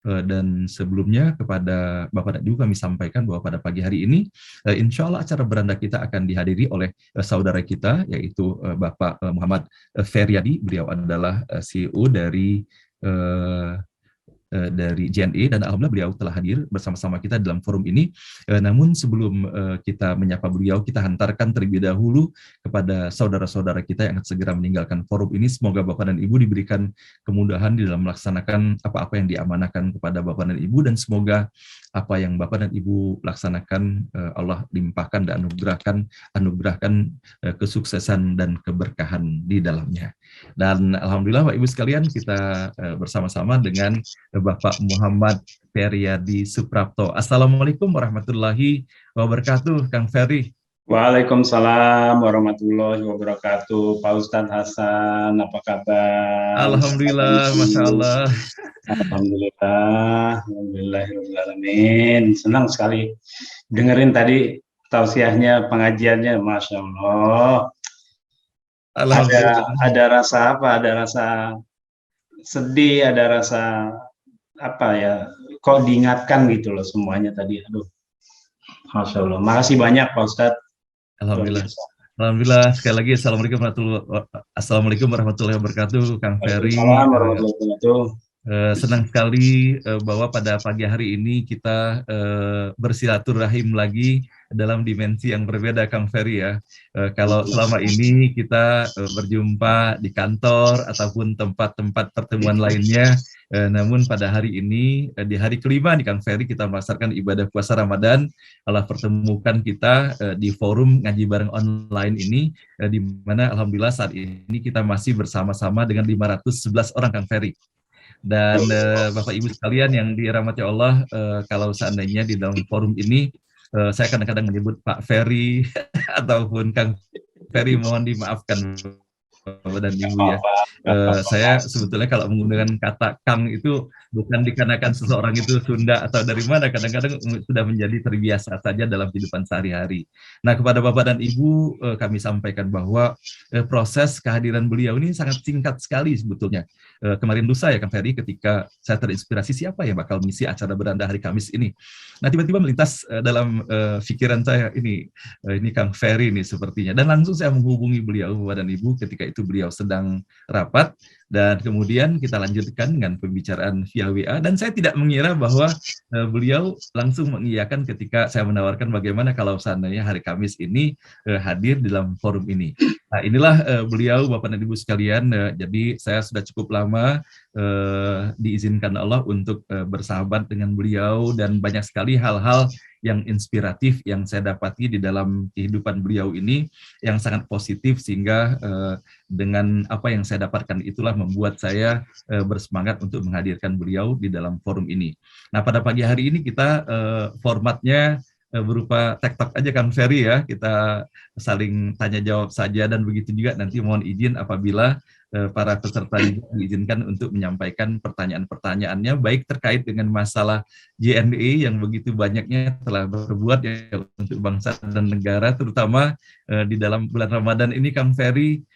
Dan sebelumnya kepada Bapak dan Ibu kami sampaikan bahwa pada pagi hari ini insya Allah acara beranda kita akan dihadiri oleh saudara kita, yaitu Bapak Muhammad Feryadi. Beliau adalah CEO dari JNE, dan alhamdulillah beliau telah hadir bersama-sama kita dalam forum ini. Namun sebelum kita menyapa beliau, kita hantarkan terlebih dahulu kepada saudara-saudara kita yang akan segera meninggalkan forum ini. Semoga Bapak dan Ibu diberikan kemudahan di dalam melaksanakan apa-apa yang diamanahkan kepada Bapak dan Ibu, dan semoga apa yang Bapak dan Ibu laksanakan Allah limpahkan dan anugerahkan kesuksesan dan keberkahan di dalamnya. Dan alhamdulillah Bapak Ibu sekalian, kita bersama-sama dengan Bapak Muhammad Feryadi Suprapto. Assalamualaikum warahmatullahi wabarakatuh, Kang Ferry. Waalaikumsalam warahmatullahi wabarakatuh. Pak Ustadz Hasan, apa kabar? Alhamdulillah, Masya Allah. Alhamdulillah, alhamdulillahirrahmanirrahim. Senang sekali dengerin tadi tausiahnya, pengajiannya, Masya Allah. Ada rasa apa? Ada rasa sedih, ada rasa apa ya? Kok diingatkan gitu loh semuanya tadi. Aduh, Masya Allah. Makasih banyak Pak Ustadz. Alhamdulillah. Alhamdulillah, sekali lagi Assalamualaikum warahmatullahi wabarakatuh, Kang Ferry. Senang sekali bahwa pada pagi hari ini kita bersilaturahim lagi dalam dimensi yang berbeda, Kang Ferry ya. Kalau selama ini kita berjumpa di kantor ataupun tempat-tempat pertemuan lainnya, namun pada hari ini, di hari kelima nih Kang Ferry, kita melaksanakan ibadah puasa Ramadan. Allah pertemukan kita di forum ngaji bareng online ini, di mana alhamdulillah saat ini kita masih bersama-sama dengan 511 orang, Kang Ferry. Dan Bapak Ibu sekalian yang dirahmati Allah, kalau seandainya di dalam forum ini saya kadang-kadang menyebut Pak Ferry ataupun Kang Ferry, mohon dimaafkan Bapak dan Ibu ya. Saya sebetulnya kalau menggunakan kata Kang itu bukan dikarenakan seseorang itu Sunda atau dari mana, kadang-kadang sudah menjadi terbiasa saja dalam kehidupan sehari-hari. Nah, kepada Bapak dan Ibu kami sampaikan bahwa proses kehadiran beliau ini sangat singkat sekali sebetulnya. Kemarin lusa ya Kang Ferry, ketika saya terinspirasi siapa yang bakal mengisi acara beranda hari Kamis ini. Nah, tiba-tiba melintas dalam pikiran saya, ini Kang Ferry nih sepertinya. Dan langsung saya menghubungi beliau, Bapak dan Ibu, ketika itu beliau sedang rapat, dan kemudian kita lanjutkan dengan pembicaraan via WA, dan saya tidak mengira bahwa beliau langsung mengiyakan ketika saya menawarkan bagaimana kalau seandainya hari Kamis ini hadir dalam forum ini. Nah, inilah beliau, Bapak dan Ibu sekalian. Jadi saya sudah cukup lama diizinkan Allah untuk bersahabat dengan beliau, dan banyak sekali hal-hal yang inspiratif yang saya dapati di dalam kehidupan beliau ini yang sangat positif, sehingga dengan apa yang saya dapatkan itulah membuat saya bersemangat untuk menghadirkan beliau di dalam forum ini. Nah, pada pagi hari ini kita formatnya berupa TikTok aja Kang Ferry ya, kita saling tanya jawab saja, dan begitu juga nanti mohon izin apabila para peserta diizinkan untuk menyampaikan pertanyaan-pertanyaannya, baik terkait dengan masalah JNE yang begitu banyaknya telah berbuat ya untuk bangsa dan negara, terutama di dalam bulan Ramadan ini Kang Ferry.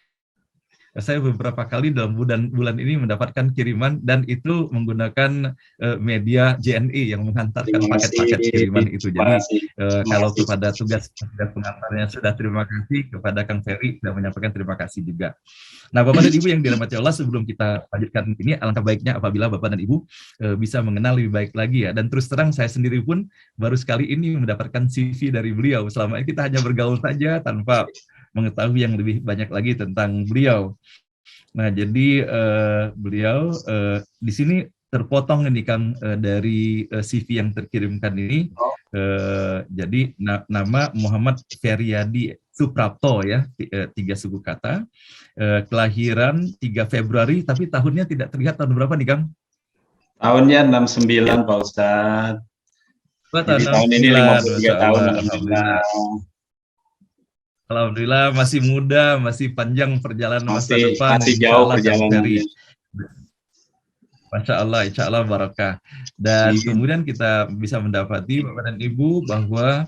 Saya beberapa kali dalam bulan ini mendapatkan kiriman, dan itu menggunakan media JNE yang menghantarkan paket-paket kiriman itu. Jadi kalau kepada tugas pengantarnya sudah terima kasih, kepada Kang Ferry sudah menyampaikan terima kasih juga. Nah, Bapak dan Ibu yang dirahmati Allah, sebelum kita lanjutkan ini, alangkah baiknya apabila Bapak dan Ibu bisa mengenal lebih baik lagi ya. Dan terus terang saya sendiri pun baru sekali ini mendapatkan CV dari beliau. Selama ini kita hanya bergaul saja tanpa mengetahui yang lebih banyak lagi tentang beliau. Nah, jadi beliau di sini terpotong ini Kang dari CV yang terkirimkan ini. Jadi nama Muhammad Feryadi Suprapto ya, 3 suku kata. Kelahiran 3 Februari, tapi tahunnya tidak terlihat tahun berapa nih Kang? Tahunnya 69 Pak Ustadz. Jadi tahun ini 53 tahun. Alhamdulillah masih muda, masih panjang perjalanan masa depan. Masih jauh perjalanannya. Masya Allah, insya Allah barakah. Dan kemudian kita bisa mendapati Bapak dan Ibu bahwa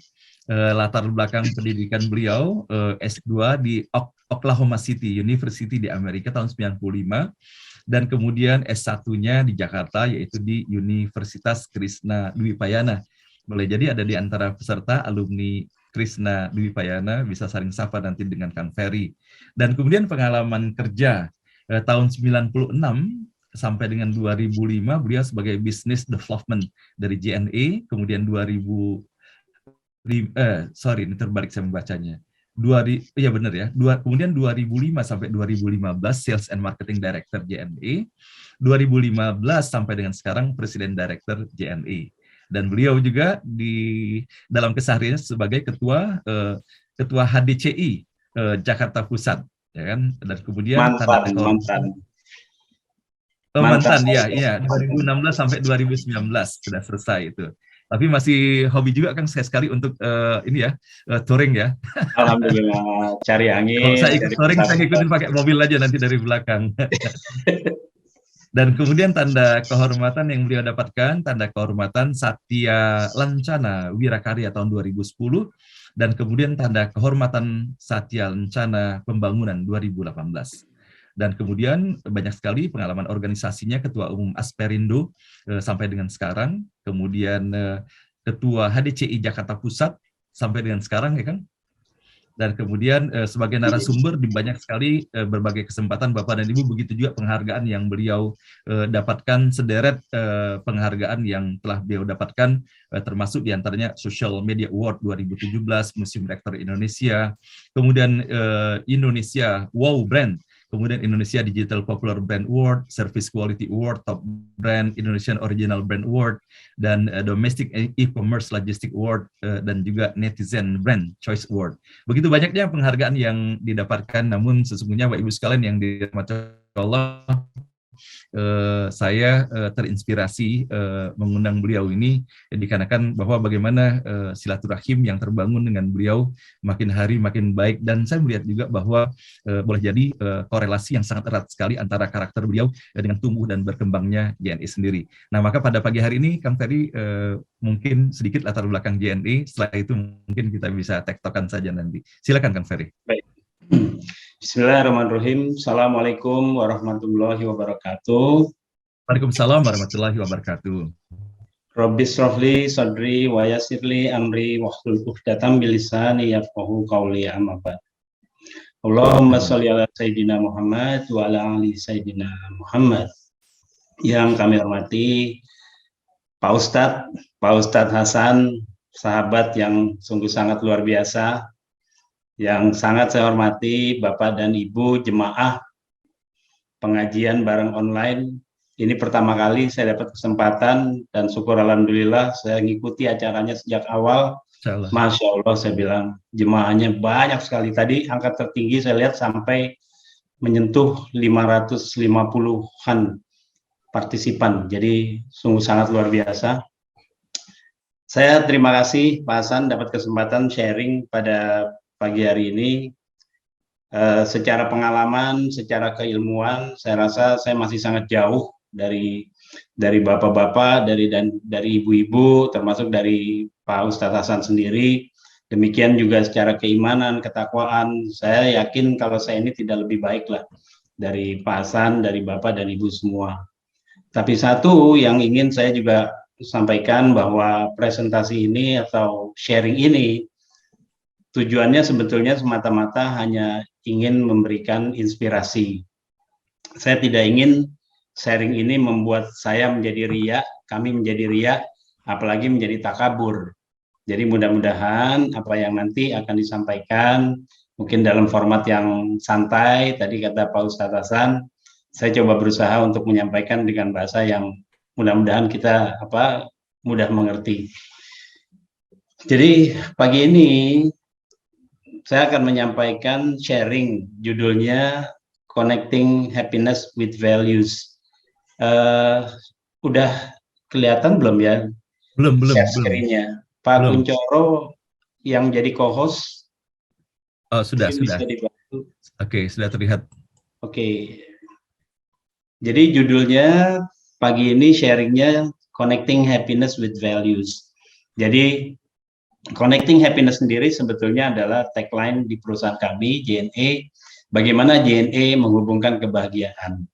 latar belakang pendidikan beliau S2 di Oklahoma City University di Amerika tahun 95. dan kemudian S1-nya di Jakarta, yaitu di Universitas Krishna Dwi Payana. Boleh jadi ada di antara peserta alumni Krishna Dwi Payana bisa saling sapa nanti dengan Kang Ferry. Dan kemudian pengalaman kerja tahun 96 sampai dengan 2005 beliau sebagai Business Development dari JNE, kemudian ini terbalik saya membacanya. Iya benar ya. Kemudian 2005 sampai 2015 Sales and Marketing Director JNE, 2015 sampai dengan sekarang Presiden Director JNE. Dan beliau juga di dalam kesehariannya sebagai ketua HDCI Jakarta Pusat, ya kan? Dan kemudian mantan ya 2016 sampai 2019 sudah selesai itu. Tapi masih hobi juga kan sekali untuk ini ya touring ya. Alhamdulillah, cari angin. Kalau saya ikut touring saya ikutin pakai mobil aja nanti dari belakang. Dan kemudian tanda kehormatan yang beliau dapatkan, tanda kehormatan Satya Lancana Wirakarya tahun 2010, dan kemudian tanda kehormatan Satya Lancana Pembangunan 2018. Dan kemudian banyak sekali pengalaman organisasinya, Ketua Umum Asperindo sampai dengan sekarang, kemudian Ketua HDCI Jakarta Pusat sampai dengan sekarang, ya kan? Dan kemudian sebagai narasumber di banyak sekali berbagai kesempatan Bapak dan Ibu, begitu juga penghargaan yang beliau dapatkan, sederet penghargaan yang telah beliau dapatkan, termasuk diantaranya Social Media Award 2017, Museum Rektor Indonesia, kemudian Indonesia Wow Brand, kemudian Indonesia Digital Popular Brand Award, Service Quality Award, Top Brand, Indonesian Original Brand Award, dan Domestic E-Commerce Logistic Award, dan juga Netizen Brand Choice Award. Begitu banyaknya penghargaan yang didapatkan, namun sesungguhnya Bapak Ibu sekalian yang dirahmati Allah, saya terinspirasi mengundang beliau ini dikarenakan bahwa bagaimana silaturahim yang terbangun dengan beliau makin hari makin baik, dan saya melihat juga bahwa boleh jadi korelasi yang sangat erat sekali antara karakter beliau dengan tumbuh dan berkembangnya JNE sendiri. Nah, maka pada pagi hari ini Kang Ferry mungkin sedikit latar belakang JNE, setelah itu mungkin kita bisa tektokan saja nanti. Silakan Kang Ferry. Baik. Bismillahirrahmanirrahim. Assalamualaikum warahmatullahi wabarakatuh. Waalaikumsalam warahmatullahi wabarakatuh. Rabbis shrahli sadri wa yassirli amri wahlul 'uqdatam min lisani yafqahu qawli, amma ba'd. Allahumma sholli ala sayyidina Muhammad wa ala ali sayyidina Muhammad. Yang kami hormati Pak Ustadz Hasan, sahabat yang sungguh sangat luar biasa. Yang sangat saya hormati Bapak dan Ibu jemaah pengajian bareng online. Ini pertama kali saya dapat kesempatan dan syukur alhamdulillah saya mengikuti acaranya sejak awal. Masya Allah, saya bilang jemaahnya banyak sekali. Tadi angka tertinggi saya lihat sampai menyentuh 550-an partisipan. Jadi sungguh sangat luar biasa. Saya terima kasih Pak Hasan dapat kesempatan sharing pada pagi hari ini. Secara pengalaman, secara keilmuan, saya rasa saya masih sangat jauh dari bapak-bapak, dari ibu-ibu, termasuk dari Pak Ustadz Hasan sendiri. Demikian juga secara keimanan, ketakwaan, saya yakin kalau saya ini tidak lebih baik lah dari Pak Hasan, dari bapak dan ibu semua. Tapi satu yang ingin saya juga sampaikan, bahwa presentasi ini atau sharing ini tujuannya sebetulnya semata-mata hanya ingin memberikan inspirasi. Saya tidak ingin sharing ini membuat saya menjadi riya, kami menjadi riya, apalagi menjadi takabur. Jadi mudah-mudahan apa yang nanti akan disampaikan, mungkin dalam format yang santai, tadi kata Pak Ustadz Hasan, saya coba berusaha untuk menyampaikan dengan bahasa yang mudah-mudahan kita mudah mengerti. Jadi pagi ini saya akan menyampaikan sharing, judulnya Connecting Happiness with Values. Udah kelihatan belum ya? Belum. Screen-nya. Pak Kuncoro yang jadi co-host. Oh, sudah. Oke, sudah terlihat. Oke. Jadi judulnya pagi ini sharingnya Connecting Happiness with Values. Jadi Connecting Happiness sendiri sebetulnya adalah tagline di perusahaan kami, JNE. Bagaimana JNE menghubungkan kebahagiaan.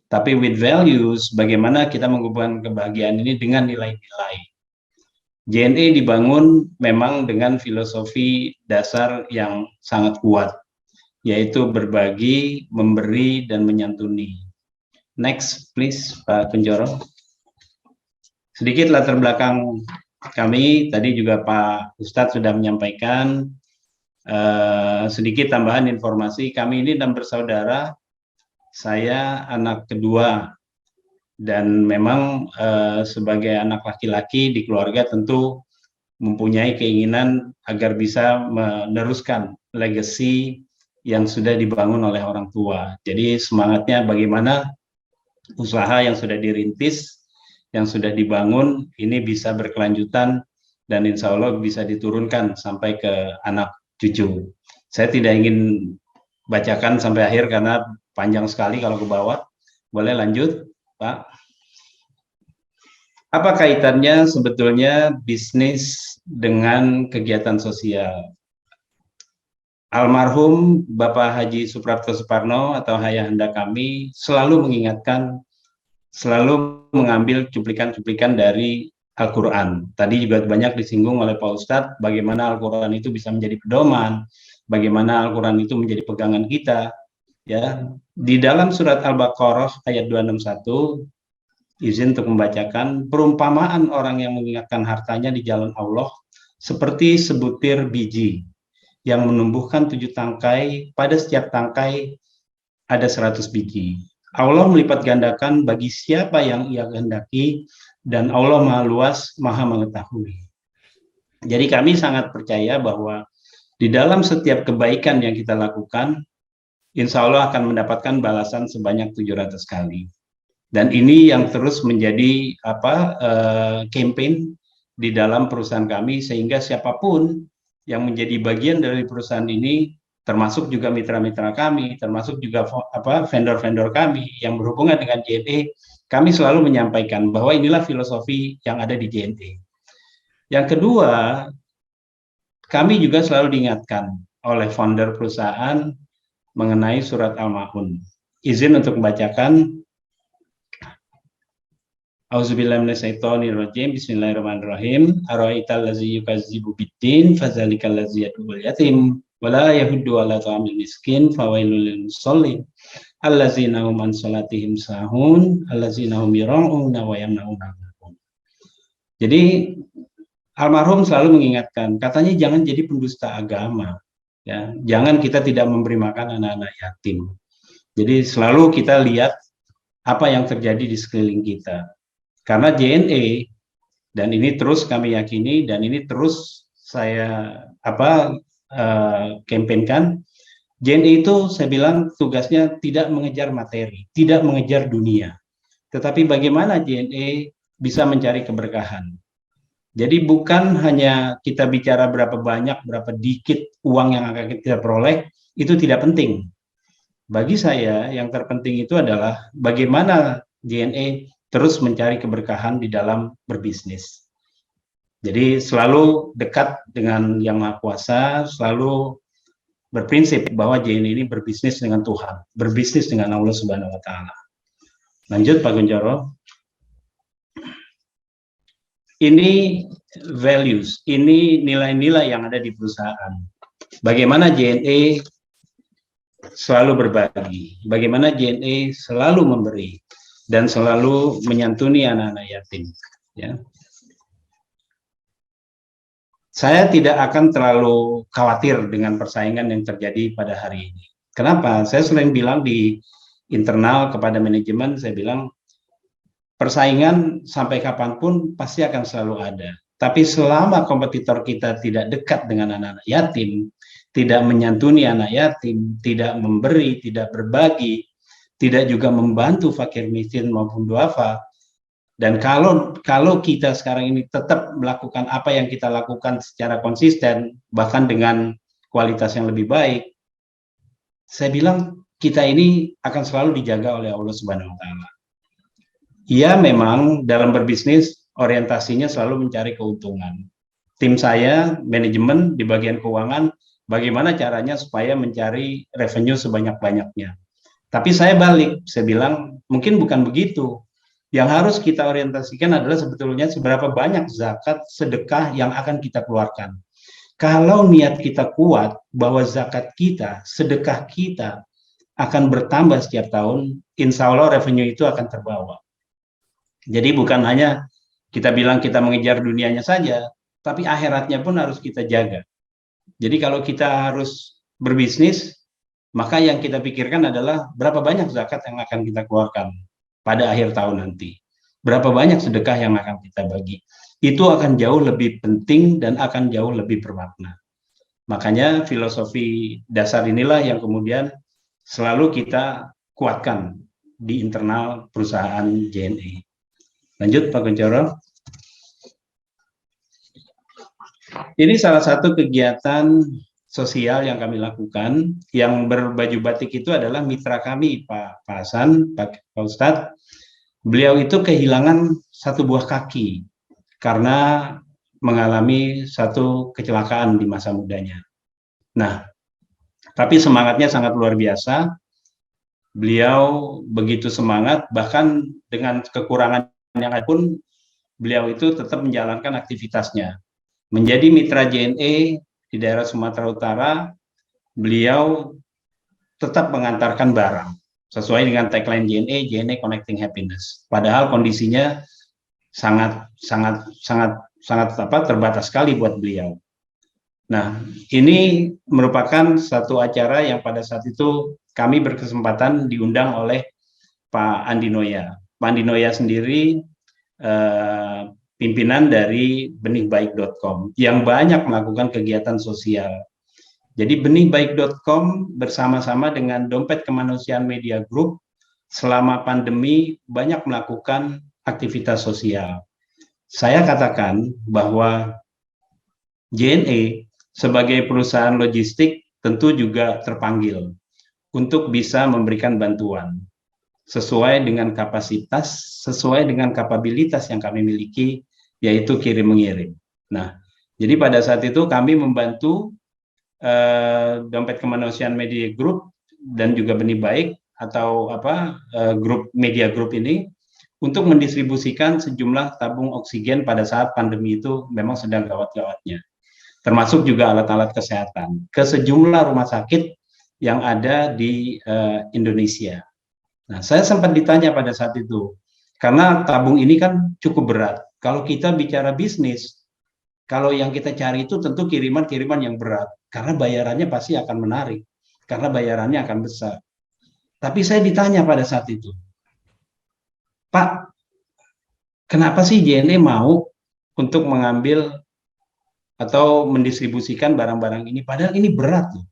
Tapi with values, bagaimana kita menghubungkan kebahagiaan ini dengan nilai-nilai. JNE dibangun memang dengan filosofi dasar yang sangat kuat, yaitu berbagi, memberi, dan menyantuni. Next, please, Pak Kunchoro. Sedikit latar belakang kami, tadi juga Pak Ustadz sudah menyampaikan, sedikit tambahan informasi, kami ini 6 bersaudara, saya anak kedua, dan memang sebagai anak laki-laki di keluarga tentu mempunyai keinginan agar bisa meneruskan legacy yang sudah dibangun oleh orang tua. Jadi semangatnya bagaimana usaha yang sudah dirintis, yang sudah dibangun, ini bisa berkelanjutan dan insya Allah bisa diturunkan sampai ke anak cucu. Saya tidak ingin bacakan sampai akhir karena panjang sekali kalau ke bawah. Boleh lanjut, Pak? Apa kaitannya sebetulnya bisnis dengan kegiatan sosial? Almarhum Bapak Haji Suprapto Suparno atau ayahanda kami selalu mengingatkan, selalu mengambil cuplikan-cuplikan dari Al-Quran. Tadi juga banyak disinggung oleh Pak Ustadz, bagaimana Al-Quran itu bisa menjadi pedoman, bagaimana Al-Quran itu menjadi pegangan kita. Ya, di dalam surat Al-Baqarah ayat 261, izin untuk membacakan, perumpamaan orang yang mengingatkan hartanya di jalan Allah seperti sebutir biji yang menumbuhkan 7 tangkai, pada setiap tangkai ada 100 biji. Allah melipat gandakan bagi siapa yang ia kehendaki, dan Allah Maha Luas, Maha Mengetahui. Jadi kami sangat percaya bahwa di dalam setiap kebaikan yang kita lakukan, insya Allah akan mendapatkan balasan sebanyak 700 kali. Dan ini yang terus menjadi campaign di dalam perusahaan kami, sehingga siapapun yang menjadi bagian dari perusahaan ini, termasuk juga mitra-mitra kami, termasuk juga vendor-vendor kami yang berhubungan dengan JNE, kami selalu menyampaikan bahwa inilah filosofi yang ada di JNE. Yang kedua, kami juga selalu diingatkan oleh founder perusahaan mengenai surat Al-Ma'un. Izin untuk membacakan. Auzubillahi minasyaitonirrajim. Bismillahirrahmanirrahim. Ara'aital ladzi yukazzibu biddin fadzalikal ladzi yad'ul yatim wala yahuddu ala ta'amil miskin fawailul lil musallin allazina hum an salatihim sahun allazina hum yura'una wa yamna'una. Jadi almarhum selalu mengingatkan, katanya jangan jadi pendusta agama, ya. Jangan kita tidak memberi makan anak-anak yatim. Jadi selalu kita lihat apa yang terjadi di sekeliling kita. Karena JNE, dan ini terus kami yakini, dan ini terus saya kampanyekan, JNE itu saya bilang tugasnya tidak mengejar materi, tidak mengejar dunia, tetapi bagaimana JNE bisa mencari keberkahan. Jadi bukan hanya kita bicara berapa banyak, berapa dikit uang yang akan kita peroleh, itu tidak penting. Bagi saya yang terpenting itu adalah bagaimana JNE terus mencari keberkahan di dalam berbisnis. Jadi selalu dekat dengan Yang Maha Kuasa, selalu berprinsip bahwa JNE ini berbisnis dengan Tuhan, berbisnis dengan Allah Subhanahu wa Ta'ala. Lanjut Pak Kunchoro. Ini values, ini nilai-nilai yang ada di perusahaan. Bagaimana JNE selalu berbagi, bagaimana JNE selalu memberi, dan selalu menyantuni anak-anak yatim. Ya. Saya tidak akan terlalu khawatir dengan persaingan yang terjadi pada hari ini. Kenapa? Saya sering bilang di internal kepada manajemen, saya bilang persaingan sampai kapanpun pasti akan selalu ada. Tapi selama kompetitor kita tidak dekat dengan anak-anak yatim, tidak menyantuni anak yatim, tidak memberi, tidak berbagi, tidak juga membantu fakir miskin maupun duafa, dan kalau kita sekarang ini tetap melakukan apa yang kita lakukan secara konsisten, bahkan dengan kualitas yang lebih baik, saya bilang kita ini akan selalu dijaga oleh Allah Subhanahu wa Ta'ala. Iya, memang dalam berbisnis orientasinya selalu mencari keuntungan. Tim saya, manajemen di bagian keuangan, bagaimana caranya supaya mencari revenue sebanyak-banyaknya. Tapi saya balik, saya bilang mungkin bukan begitu. Yang harus kita orientasikan adalah sebetulnya seberapa banyak zakat sedekah yang akan kita keluarkan. Kalau niat kita kuat bahwa zakat kita, sedekah kita akan bertambah setiap tahun, insya Allah revenue itu akan terbawa. Jadi bukan hanya kita bilang kita mengejar dunianya saja, tapi akhiratnya pun harus kita jaga. Jadi kalau kita harus berbisnis, maka yang kita pikirkan adalah berapa banyak zakat yang akan kita keluarkan pada akhir tahun nanti. Berapa banyak sedekah yang akan kita bagi. Itu akan jauh lebih penting dan akan jauh lebih bermakna. Makanya filosofi dasar inilah yang kemudian selalu kita kuatkan di internal perusahaan JNE. Lanjut Pak Kuncoro. Ini salah satu kegiatan sosial yang kami lakukan. Yang berbaju batik itu adalah mitra kami, Pak Hasan, Pak Ustadz. Beliau itu kehilangan satu buah kaki karena mengalami satu kecelakaan di masa mudanya. Nah, tapi semangatnya sangat luar biasa. Beliau begitu semangat, bahkan dengan kekurangan yang ada pun, beliau itu tetap menjalankan aktivitasnya. Menjadi mitra JNE di daerah Sumatera Utara, beliau tetap mengantarkan barang sesuai dengan tagline JNE Connecting Happiness. Padahal kondisinya sangat terbatas sekali buat beliau. Nah, ini merupakan satu acara yang pada saat itu kami berkesempatan diundang oleh Pak Andi Noya. Pak Andi Noya sendiri pimpinan dari benihbaik.com yang banyak melakukan kegiatan sosial. Jadi benihbaik.com bersama-sama dengan Dompet Kemanusiaan Media Group selama pandemi banyak melakukan aktivitas sosial. Saya katakan bahwa JNE sebagai perusahaan logistik tentu juga terpanggil untuk bisa memberikan bantuan sesuai dengan kapasitas, sesuai dengan kapabilitas yang kami miliki, yaitu kirim-mengirim. Nah, jadi pada saat itu kami membantu Dompet Kemanusiaan Media Group dan juga Benih Baik atau grup media group ini untuk mendistribusikan sejumlah tabung oksigen pada saat pandemi itu memang sedang gawat-gawatnya, termasuk juga alat-alat kesehatan ke sejumlah rumah sakit yang ada di Indonesia. Nah, saya sempat ditanya pada saat itu, karena tabung ini kan cukup berat. Kalau kita bicara bisnis, kalau yang kita cari itu tentu kiriman-kiriman yang berat, karena bayarannya pasti akan menarik, karena bayarannya akan besar. Tapi saya ditanya pada saat itu, Pak, kenapa sih JNE mau untuk mengambil atau mendistribusikan barang-barang ini, padahal ini berat loh,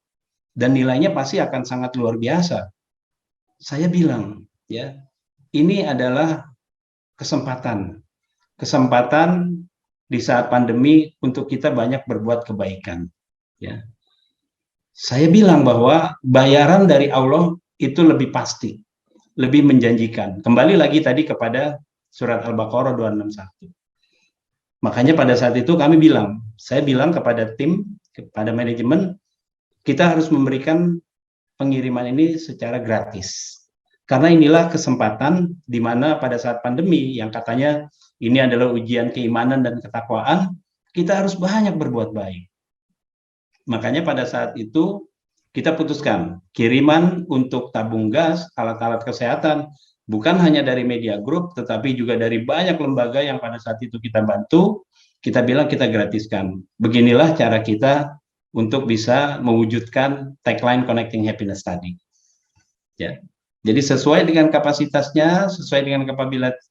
dan nilainya pasti akan sangat luar biasa. Saya bilang, ya, ini adalah kesempatan di saat pandemi untuk kita banyak berbuat kebaikan. Ya, saya bilang bahwa bayaran dari Allah itu lebih pasti, lebih menjanjikan. Kembali lagi tadi kepada surat Al-Baqarah 261. Makanya pada saat itu saya bilang kepada tim, kepada manajemen, kita harus memberikan pengiriman ini secara gratis. Karena inilah kesempatan di mana pada saat pandemi yang katanya ini adalah ujian keimanan dan ketakwaan, kita harus banyak berbuat baik. Makanya pada saat itu kita putuskan kiriman untuk tabung gas, alat-alat kesehatan, bukan hanya dari media group, tetapi juga dari banyak lembaga yang pada saat itu kita bantu, kita bilang kita gratiskan. Beginilah cara kita untuk bisa mewujudkan tagline Connecting Happiness tadi. Ya. Jadi sesuai dengan kapasitasnya, sesuai dengan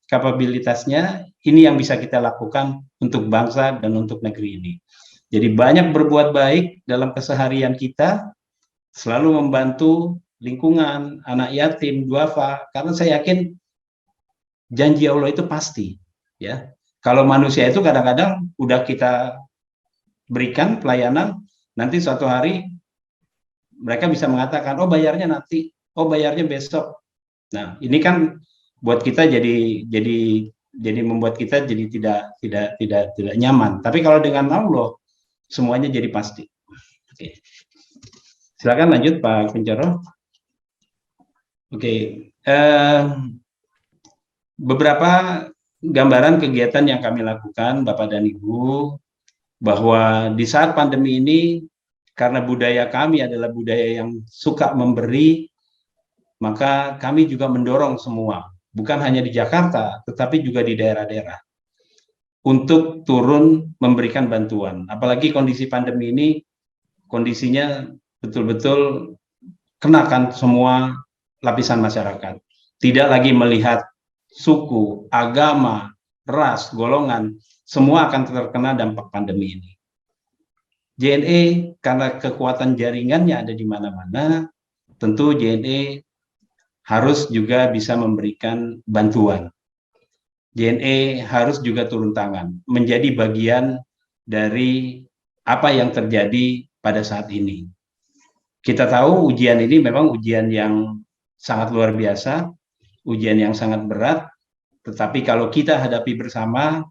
kapabilitasnya, ini yang bisa kita lakukan untuk bangsa dan untuk negeri ini. Jadi banyak berbuat baik dalam keseharian kita, selalu membantu lingkungan, anak yatim, duafa, karena saya yakin janji Allah itu pasti. Ya, kalau manusia itu kadang-kadang udah kita berikan pelayanan, nanti suatu hari mereka bisa mengatakan, oh bayarnya nanti, oh bayarnya besok. Nah, ini kan buat kita jadi membuat kita jadi tidak nyaman. Tapi kalau dengan Allah semuanya jadi pasti. Oke. Silakan lanjut Pak Kuncoro. Oke, beberapa gambaran kegiatan yang kami lakukan, Bapak dan Ibu, bahwa di saat pandemi ini, karena budaya kami adalah budaya yang suka memberi, maka kami juga mendorong semua, bukan hanya di Jakarta, tetapi juga di daerah-daerah, untuk turun memberikan bantuan. Apalagi kondisi pandemi ini, kondisinya betul-betul kenakan semua lapisan masyarakat. Tidak lagi melihat suku, agama, ras, golongan, semua akan terkena dampak pandemi ini. JNE karena kekuatan jaringannya ada di mana-mana, tentu JNE harus juga bisa memberikan bantuan. JNE harus juga turun tangan, menjadi bagian dari apa yang terjadi pada saat ini. Kita tahu ujian ini memang ujian yang sangat luar biasa, ujian yang sangat berat, tetapi kalau kita hadapi bersama,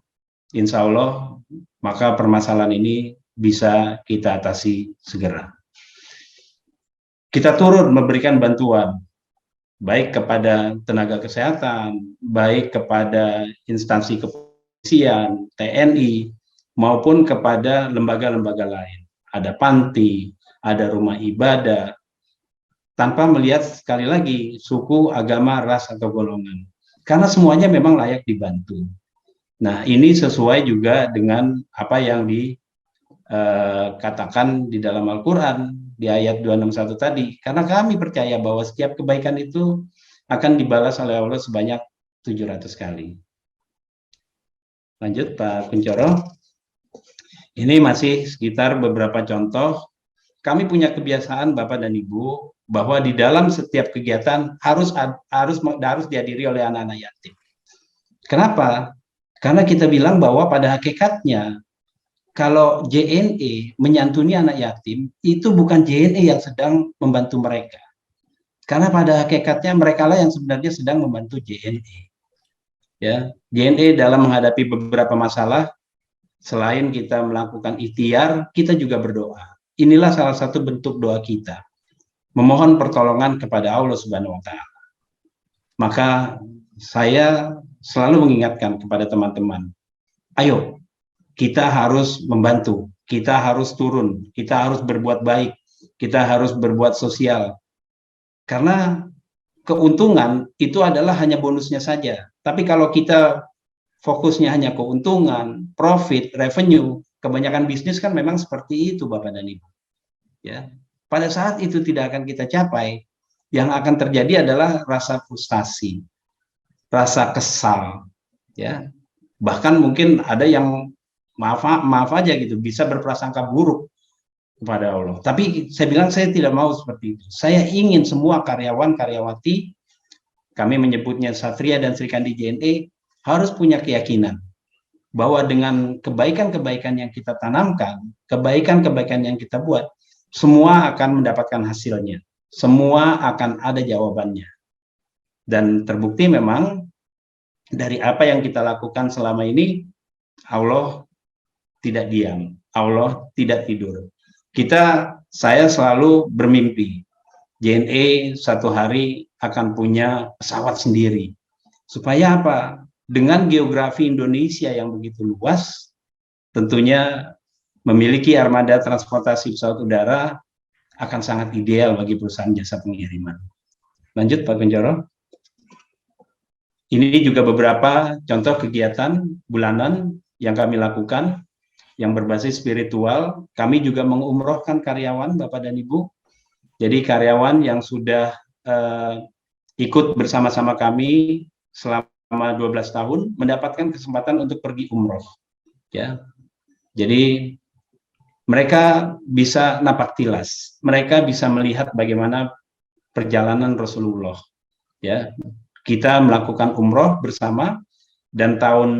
insya Allah, maka permasalahan ini bisa kita atasi segera. Kita turun memberikan bantuan, baik kepada tenaga kesehatan, baik kepada instansi kepolisian, TNI, maupun kepada lembaga-lembaga lain. Ada panti, ada rumah ibadah, tanpa melihat sekali lagi suku, agama, ras, atau golongan. Karena semuanya memang layak dibantu. Nah, ini sesuai juga dengan apa yang dikatakan di dalam Al-Quran, di ayat 261 tadi. Karena kami percaya bahwa setiap kebaikan itu akan dibalas oleh Allah sebanyak 700 kali. Lanjut Pak Kuncoro. Ini masih sekitar beberapa contoh. Kami punya kebiasaan Bapak dan Ibu bahwa di dalam setiap kegiatan harus dihadiri oleh anak-anak yatim. Kenapa? Karena kita bilang bahwa pada hakikatnya kalau JNE menyantuni anak yatim, itu bukan JNE yang sedang membantu mereka. Karena pada hakikatnya mereka lah yang sebenarnya sedang membantu JNE. Ya, JNE dalam menghadapi beberapa masalah, selain kita melakukan ikhtiar, kita juga berdoa. Inilah salah satu bentuk doa kita, memohon pertolongan kepada Allah Subhanahu wa Ta'ala. Maka saya selalu mengingatkan kepada teman-teman, ayo kita harus membantu, kita harus turun, kita harus berbuat baik, kita harus berbuat sosial. Karena keuntungan itu adalah hanya bonusnya saja. Tapi kalau kita fokusnya hanya keuntungan, profit, revenue, kebanyakan bisnis kan memang seperti itu Bapak dan Ibu. Ya. Pada saat itu tidak akan kita capai, yang akan terjadi adalah rasa frustasi, rasa kesal, ya. Bahkan mungkin ada yang maaf aja gitu, bisa berprasangka buruk kepada Allah. Tapi saya bilang saya tidak mau seperti itu. Saya ingin semua karyawan-karyawati, kami menyebutnya Satria dan Sri Kandi JNE, harus punya keyakinan bahwa dengan kebaikan-kebaikan yang kita tanamkan, kebaikan-kebaikan yang kita buat, semua akan mendapatkan hasilnya. Semua akan ada jawabannya. Dan terbukti memang dari apa yang kita lakukan selama ini, Allah tidak diam, Allah tidak tidur. Saya selalu bermimpi, JNE satu hari akan punya pesawat sendiri. Supaya apa? Dengan geografi Indonesia yang begitu luas, tentunya memiliki armada transportasi pesawat udara akan sangat ideal bagi perusahaan jasa pengiriman. Lanjut Pak Kuncoro. Ini juga beberapa contoh kegiatan bulanan yang kami lakukan yang berbasis spiritual. Kami juga mengumrohkan karyawan Bapak dan Ibu. Jadi karyawan yang sudah ikut bersama-sama kami selama 12 tahun mendapatkan kesempatan untuk pergi umroh. Ya. Jadi mereka bisa napak tilas, mereka bisa melihat bagaimana perjalanan Rasulullah. Ya, kita melakukan umroh bersama, dan tahun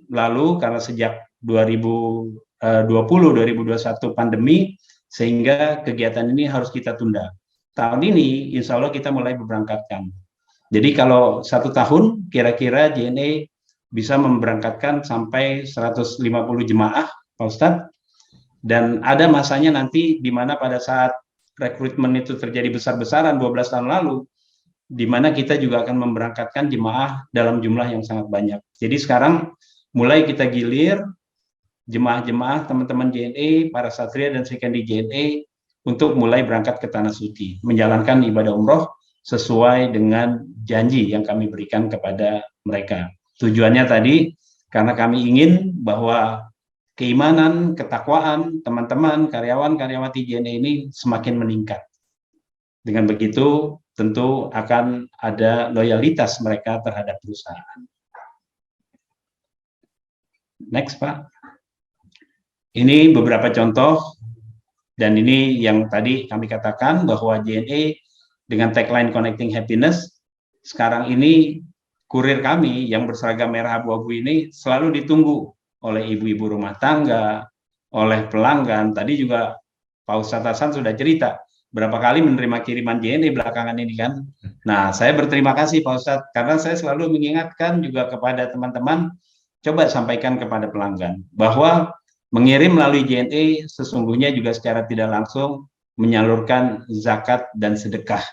lalu karena sejak 2020-2021 pandemi, sehingga kegiatan ini harus kita tunda. Tahun ini, insya Allah kita mulai berberangkatkan. Jadi kalau 1 tahun, kira-kira JNE bisa memberangkatkan sampai 150 jemaah, Pak Ustadz. Dan ada masanya nanti di mana pada saat rekrutmen itu terjadi besar-besaran 12 tahun lalu, di mana kita juga akan memberangkatkan jemaah dalam jumlah yang sangat banyak. Jadi sekarang mulai kita gilir jemaah-jemaah teman-teman JNE, para satria dan sekandi JNE untuk mulai berangkat ke Tanah Suci, menjalankan ibadah umroh sesuai dengan janji yang kami berikan kepada mereka. Tujuannya tadi, karena kami ingin bahwa keimanan, ketakwaan teman-teman, karyawan-karyawati JNE ini semakin meningkat. Dengan begitu, tentu akan ada loyalitas mereka terhadap perusahaan. Next, Pak. Ini beberapa contoh, dan ini yang tadi kami katakan bahwa JNE dengan tagline Connecting Happiness, sekarang ini kurir kami yang berseragam merah abu-abu ini selalu ditunggu oleh ibu-ibu rumah tangga, oleh pelanggan. Tadi juga Pak Ustadz Hasan sudah cerita berapa kali menerima kiriman JNE belakangan ini kan. Nah, saya berterima kasih Pak Ustadz, karena saya selalu mengingatkan juga kepada teman-teman, coba sampaikan kepada pelanggan bahwa mengirim melalui JNE sesungguhnya juga secara tidak langsung menyalurkan zakat dan sedekah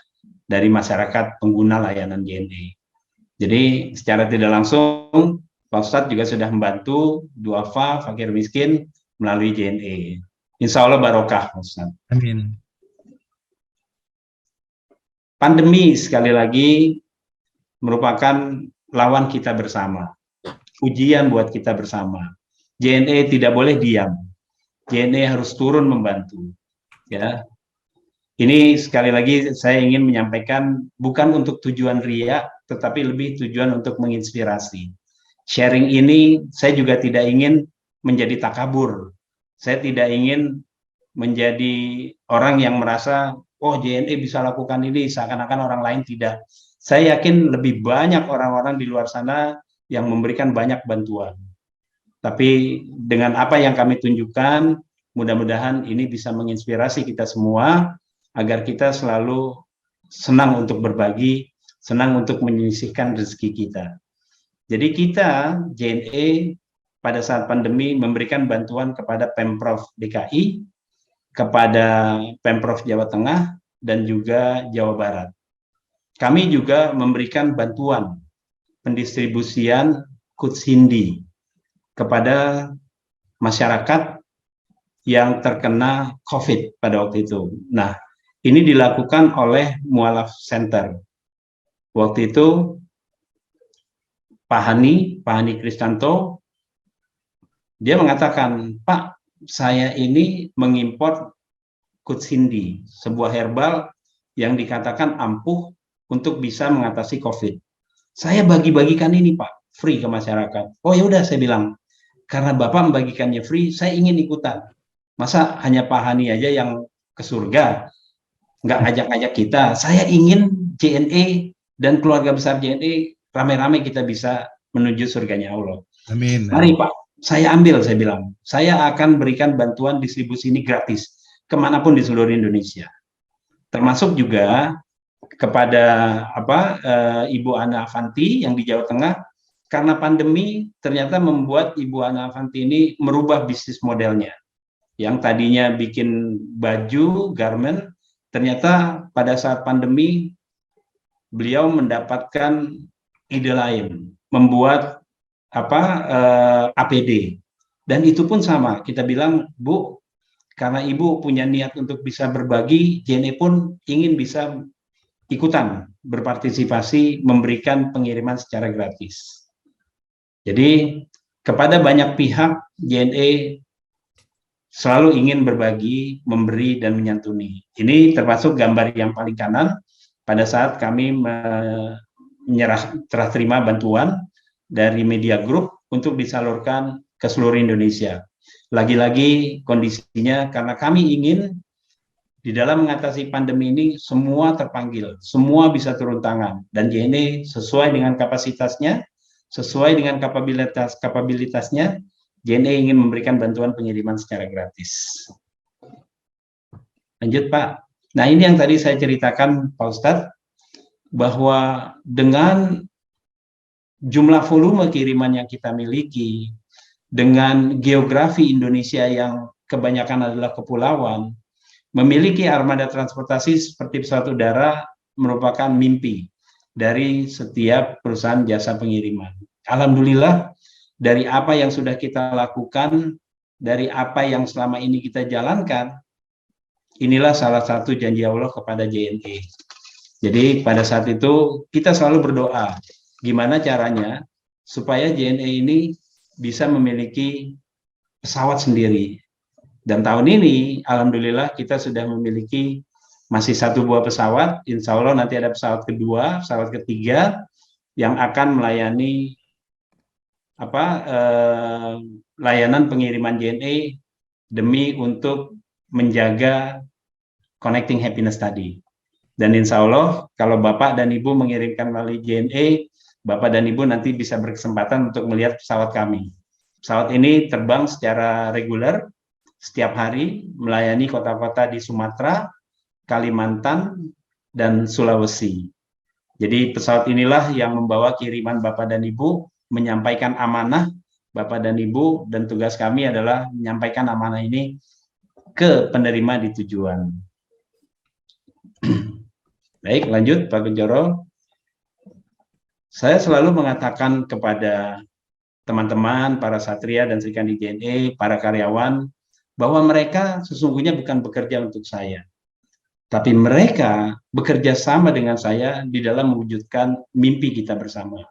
dari masyarakat pengguna layanan JNE. Jadi secara tidak langsung Pak Ustadz juga sudah membantu duafa, fakir miskin melalui JNE. Insya Allah barokah Pak Ustadz. Amin. Pandemi sekali lagi merupakan lawan kita bersama. Ujian buat kita bersama. JNE tidak boleh diam. JNE harus turun membantu. Ya. Ini sekali lagi saya ingin menyampaikan bukan untuk tujuan ria, tetapi lebih tujuan untuk menginspirasi. Sharing ini saya juga tidak ingin menjadi takabur. Saya tidak ingin menjadi orang yang merasa, oh JNE bisa lakukan ini, seakan-akan orang lain tidak. Saya yakin lebih banyak orang-orang di luar sana yang memberikan banyak bantuan. Tapi dengan apa yang kami tunjukkan, mudah-mudahan ini bisa menginspirasi kita semua, agar kita selalu senang untuk berbagi, senang untuk menyisihkan rezeki kita. Jadi kita, JNE, pada saat pandemi memberikan bantuan kepada Pemprov DKI, kepada Pemprov Jawa Tengah, dan juga Jawa Barat. Kami juga memberikan bantuan pendistribusian Kutsindi kepada masyarakat yang terkena COVID pada waktu itu. Nah, ini dilakukan oleh Mualaf Center. Waktu itu Pak Hani Kristanto, dia mengatakan, Pak, saya ini mengimpor Kutsindi, sebuah herbal yang dikatakan ampuh untuk bisa mengatasi COVID. Saya bagi-bagikan ini, Pak, free ke masyarakat. Oh ya udah, saya bilang, karena Bapak membagikannya free, saya ingin ikutan. Masa hanya Pak Hani aja yang ke surga, nggak ngajak-ngajak kita. Saya ingin JNE dan keluarga besar JNE rame-rame kita bisa menuju surganya Allah. Amin. Mari Pak, saya ambil, saya bilang. Saya akan berikan bantuan distribusi ini gratis kemanapun di seluruh Indonesia. Termasuk juga kepada Ibu Ana Avanti yang di Jawa Tengah, karena pandemi ternyata membuat Ibu Ana Avanti ini merubah bisnis modelnya. Yang tadinya bikin baju, garment, ternyata pada saat pandemi beliau mendapatkan ide lain, membuat APD. Dan itu pun sama, kita bilang, Bu, karena Ibu punya niat untuk bisa berbagi, JNE pun ingin bisa ikutan berpartisipasi memberikan pengiriman secara gratis. Jadi kepada banyak pihak JNE selalu ingin berbagi, memberi dan menyantuni. Ini termasuk gambar yang paling kanan pada saat kami serah terima bantuan dari media group untuk disalurkan ke seluruh Indonesia. Lagi-lagi kondisinya karena kami ingin di dalam mengatasi pandemi ini semua terpanggil, semua bisa turun tangan, dan JNE sesuai dengan kapasitasnya, sesuai dengan kapabilitasnya, JNE ingin memberikan bantuan pengiriman secara gratis. Lanjut Pak. Nah ini yang tadi saya ceritakan Pak Ustadz, bahwa dengan jumlah volume kiriman yang kita miliki, dengan geografi Indonesia yang kebanyakan adalah kepulauan, memiliki armada transportasi seperti pesawat udara merupakan mimpi. dari setiap perusahaan jasa pengiriman. Alhamdulillah, dari apa yang sudah kita lakukan, dari apa yang selama ini kita jalankan, inilah salah satu janji Allah kepada JNE. Jadi pada saat itu kita selalu berdoa, gimana caranya supaya JNE ini bisa memiliki pesawat sendiri. Dan tahun ini, alhamdulillah kita sudah memiliki masih 1 buah pesawat, insya Allah nanti ada pesawat kedua, pesawat ketiga, yang akan melayani layanan pengiriman JNE demi untuk menjaga connecting happiness tadi. Dan insya Allah kalau Bapak dan Ibu mengirimkan melalui JNE, Bapak dan Ibu nanti bisa berkesempatan untuk melihat pesawat kami. Pesawat ini terbang secara reguler setiap hari melayani kota-kota di Sumatera, Kalimantan, dan Sulawesi. Jadi pesawat inilah yang membawa kiriman Bapak dan Ibu, menyampaikan amanah Bapak dan Ibu, dan tugas kami adalah menyampaikan amanah ini ke penerima di tujuan. Baik, lanjut Pak Kunchoro. Saya selalu mengatakan kepada teman-teman, para satria dan Srikandi JNE, para karyawan, bahwa mereka sesungguhnya bukan bekerja untuk saya. Tapi mereka bekerja sama dengan saya di dalam mewujudkan mimpi kita bersama.